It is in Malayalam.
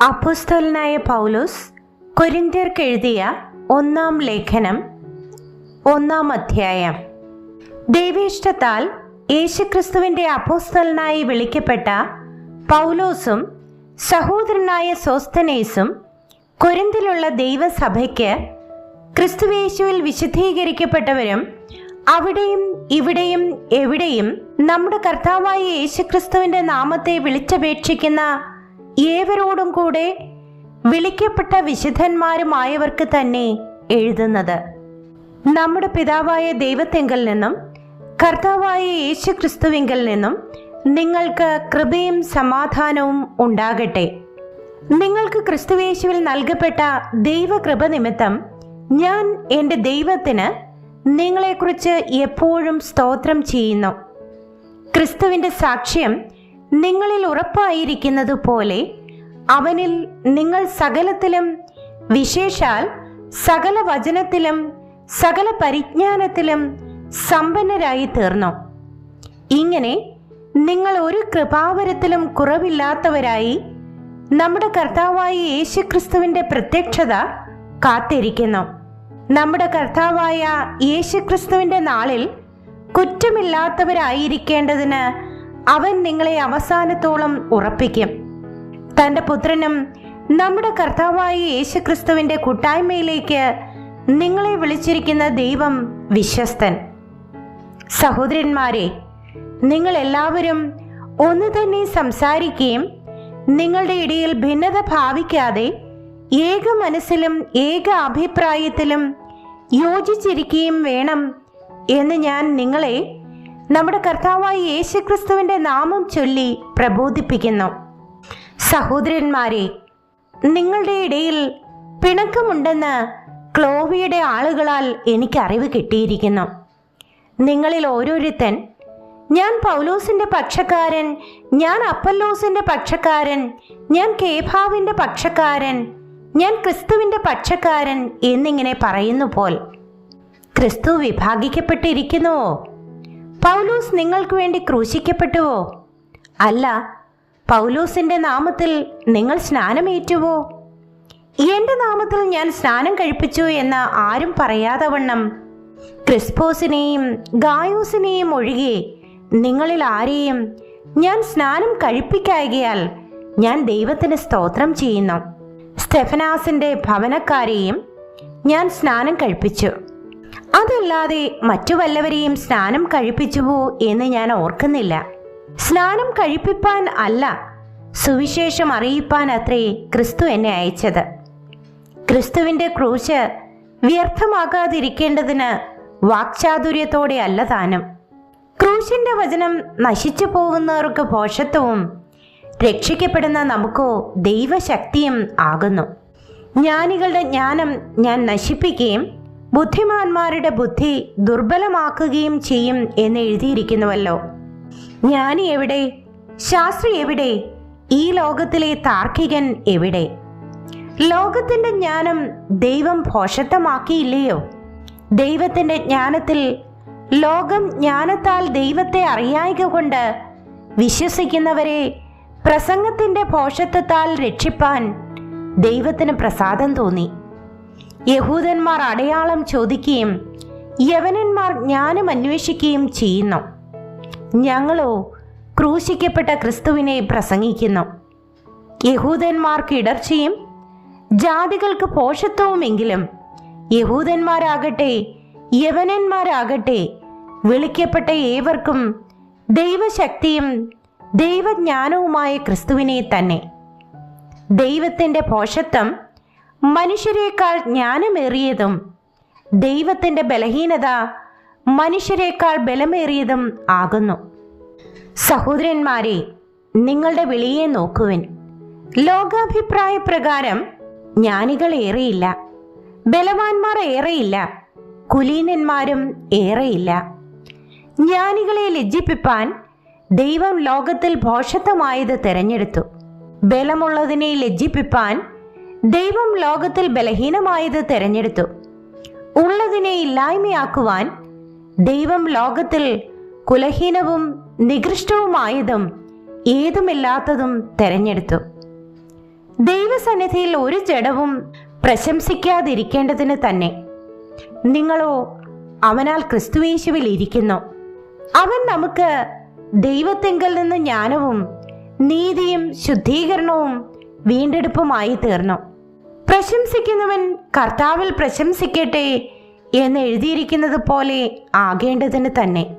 അപ്പോസ്തലനായ പൗലോസ് കൊരിന്ത്യർക്ക് എഴുതിയ 1-ാം ലേഖനം 1-ാം അധ്യായം. ദൈവേഷ്ടത്താൽ യേശുക്രിസ്തുവിന്റെ അപ്പോസ്തലനായി വിളിക്കപ്പെട്ട പൗലോസും സഹോദരനായ സോസ്തനേസും കൊരിന്തിലുള്ള ദൈവസഭയ്ക്ക് ക്രിസ്തുയേശുവിൽ വിശുദ്ധീകരിക്കപ്പെട്ടവരും അവിടെയും ഇവിടെയും എവിടെയും നമ്മുടെ കർത്താവായ യേശുക്രിസ്തുവിന്റെ നാമത്തെ വിളിച്ചപേക്ഷിക്കുന്ന ഏവരോടും കൂടെ വിളിക്കപ്പെട്ട വിശുദ്ധന്മാരുമായവർക്ക് തന്നെ എഴുതുന്നത്. നമ്മുടെ പിതാവായ ദൈവത്തെങ്കിൽ നിന്നും കർത്താവായ യേശുക്രിസ്തുവിങ്കിൽ നിന്നും നിങ്ങൾക്ക് കൃപയും സമാധാനവും ഉണ്ടാകട്ടെ. നിങ്ങൾക്ക് ക്രിസ്തുയേശുവിൽ നൽകപ്പെട്ട ദൈവകൃപ നിമിത്തം ഞാൻ എൻ്റെ ദൈവത്തിന് നിങ്ങളെക്കുറിച്ച് എപ്പോഴും സ്തോത്രം ചെയ്യുന്നു. ക്രിസ്തുവിൻ്റെ സാക്ഷ്യം നിങ്ങളിൽ ഉറപ്പായിരിക്കുന്നത് പോലെ അവനിൽ നിങ്ങൾ സകലത്തിലും, വിശേഷാൽ സകല വചനത്തിലും സകല പരിജ്ഞാനത്തിലും സമ്പന്നരായി തീർന്നു. ഇങ്ങനെ നിങ്ങൾ ഒരു കൃപാവരത്തിലും കുറവില്ലാത്തവരായി നമ്മുടെ കർത്താവായ യേശുക്രിസ്തുവിന്റെ പ്രത്യക്ഷത കാത്തിരിക്കുന്നു. നമ്മുടെ കർത്താവായ യേശുക്രിസ്തുവിന്റെ നാളിൽ കുറ്റമില്ലാത്തവരായിരിക്കേണ്ടതിന് അവൻ നിങ്ങളെ അവസാനത്തോളം ഉറപ്പിക്കും. തൻ്റെ പുത്രനും നമ്മുടെ കർത്താവായ യേശുക്രിസ്തുവിന്റെ കൂട്ടായ്മയിലേക്ക് നിങ്ങളെ വിളിച്ചിരിക്കുന്ന ദൈവം വിശ്വസ്തൻ. സഹോദരന്മാരെ, നിങ്ങൾ എല്ലാവരും ഒന്ന് തന്നെ സംസാരിക്കുകയും നിങ്ങളുടെ ഇടയിൽ ഭിന്നത ഭാവിക്കാതെ ഏക മനസ്സിലും ഏക അഭിപ്രായത്തിലും യോജിച്ചിരിക്കുകയും വേണം എന്ന് ഞാൻ നിങ്ങളെ നമ്മുടെ കർത്താവായ യേശുക്രിസ്തുവിന്റെ നാമം ചൊല്ലി പ്രബോധിപ്പിക്കുന്നു. സഹോദരന്മാരെ, നിങ്ങളുടെ ഇടയിൽ പിണക്കമുണ്ടെന്ന് ക്ലോവിയുടെ ആളുകളാൽ എനിക്ക് അറിവ് കിട്ടിയിരിക്കുന്നു. നിങ്ങളിൽ ഓരോരുത്തൻ ഞാൻ പൗലോസിന്റെ പക്ഷക്കാരൻ, ഞാൻ അപ്പല്ലോസിന്റെ പക്ഷക്കാരൻ, ഞാൻ കേഫാവിന്റെ പക്ഷക്കാരൻ, ഞാൻ ക്രിസ്തുവിന്റെ പക്ഷക്കാരൻ എന്നിങ്ങനെ പറയുന്നു പോൽ ക്രിസ്തു വിഭാഗിക്കപ്പെട്ടിരിക്കുന്നുവോ? പൗലോസ് നിങ്ങൾക്ക് വേണ്ടി ക്രൂശിക്കപ്പെട്ടുവോ? അല്ല, പൗലോസിന്റെ നാമത്തിൽ നിങ്ങൾ സ്നാനമേറ്റുവോ? എന്റെ നാമത്തിൽ ഞാൻ സ്നാനം കഴിപ്പിച്ചു എന്ന് ആരും പറയാതെ വണ്ണം ക്രിസ്പോസിനെയും ഗായോസിനെയും ഒഴികെ നിങ്ങളിൽ ആരെയും ഞാൻ സ്നാനം കഴിപ്പിക്കായകയാൽ ഞാൻ ദൈവത്തിന് സ്തോത്രം ചെയ്യുന്നു. സ്തെഫനാസിന്റെ ഭവനക്കാരെയും ഞാൻ സ്നാനം കഴിപ്പിച്ചു. അതല്ലാതെ മറ്റു വല്ലവരെയും സ്നാനം കഴിപ്പിച്ചുവോ എന്ന് ഞാൻ ഓർക്കുന്നില്ല. സ്നാനം കഴിപ്പിപ്പാൻ അല്ല, സുവിശേഷം അറിയിപ്പാൻ അത്രേ ക്രിസ്തു എന്നെ അയച്ചത്. ക്രിസ്തുവിന്റെ ക്രൂശ് വ്യർത്ഥമാകാതിരിക്കേണ്ടതിന് വാക്ചാതുര്യത്തോടെ അല്ല താനും. ക്രൂശിന്റെ വചനം നശിച്ചു പോകുന്നവർക്ക് ഭോഷത്വവും രക്ഷിക്കപ്പെടുന്ന നമുക്കോ ദൈവശക്തിയും ആകുന്നു. ജ്ഞാനികളുടെ ജ്ഞാനം ഞാൻ നശിപ്പിക്കുകയും ബുദ്ധിമാന്മാരുടെ ബുദ്ധി ദുർബലമാക്കുകയും ചെയ്യും എന്ന് എഴുതിയിരിക്കുന്നുവല്ലോ. ജ്ഞാനി എവിടെ? ശാസ്ത്രി എവിടെ? ഈ ലോകത്തിലെ താർക്കികൻ എവിടെ? ലോകത്തിന്റെ ജ്ഞാനം ദൈവം ഭോഷത്വമാക്കിയില്ലയോ? ദൈവത്തിന്റെ ജ്ഞാനത്തിൽ ലോകം ജ്ഞാനത്താൽ ദൈവത്തെ അറിയായ്ക കൊണ്ട് വിശ്വസിക്കുന്നവരെ പ്രസംഗത്തിന്റെ ഭോഷത്വത്താൽ രക്ഷിപ്പാൻ ദൈവത്തിന് പ്രസാദം തോന്നി. യഹൂദന്മാർ അടയാളം ചോദിക്കുകയും യവനന്മാർ ജ്ഞാനം അന്വേഷിക്കുകയും ചെയ്യുന്നു. ഞങ്ങളോ ക്രൂശിക്കപ്പെട്ട ക്രിസ്തുവിനെ പ്രസംഗിക്കുന്നു. യഹൂദന്മാർക്ക് ഇടർച്ചയും ജാതികൾക്ക് ഭോഷത്വവുമെങ്കിലും യഹൂദന്മാരാകട്ടെ യവനന്മാരാകട്ടെ വിളിക്കപ്പെട്ട ഏവർക്കും ദൈവശക്തിയും ദൈവജ്ഞാനവുമായ ക്രിസ്തുവിനെ തന്നെ. ദൈവത്തിന്റെ ഭോഷത്വം മനുഷ്യരെക്കാൾ ജ്ഞാനമേറിയതും ദൈവത്തിന്റെ ബലഹീനത മനുഷ്യരെക്കാൾ ബലമേറിയതും ആകുന്നു. സഹോദരന്മാരെ, നിങ്ങളുടെ വിളിയെ നോക്കുവിൻ. ലോകാഭിപ്രായ പ്രകാരം ജ്ഞാനികൾ ഏറെയില്ല, ബലവാന്മാർ ഏറെയില്ല, കുലീനന്മാരും ഏറെയില്ല. ജ്ഞാനികളെ ലജ്ജിപ്പിപ്പാൻ ദൈവം ലോകത്തിൽ ഭോഷത്വമായത് തിരഞ്ഞെടുത്തു. ബലമുള്ളതിനെ ലജ്ജിപ്പിപ്പാൻ ദൈവം ലോകത്തിൽ ബലഹീനമായത് തിരഞ്ഞെടുത്തു. ഉള്ളതിനെ ഇല്ലായ്മയാക്കുവാൻ ദൈവം ലോകത്തിൽ കുലഹീനവും നികൃഷ്ടവുമായതും ഏതുമില്ലാത്തതും തെരഞ്ഞെടുത്തു. ദൈവസന്നിധിയിൽ ഒരു ജഡവും പ്രശംസിക്കാതിരിക്കേണ്ടതിന് തന്നെ. നിങ്ങളോ അവനാൽ ക്രിസ്തുയേശുവിൽ ഇരിക്കുന്നു. അവൻ നമുക്ക് ദൈവത്തിങ്കൽ നിന്ന് ജ്ഞാനവും നീതിയും ശുദ്ധീകരണവും വീണ്ടെടുപ്പുമായി തീർന്നു. പ്രശംസിക്കുന്നവൻ കർത്താവിൽ പ്രശംസിക്കട്ടെ എന്ന് എഴുതിയിരിക്കുന്നത് പോലെ ആകേണ്ടതിന് തന്നെ.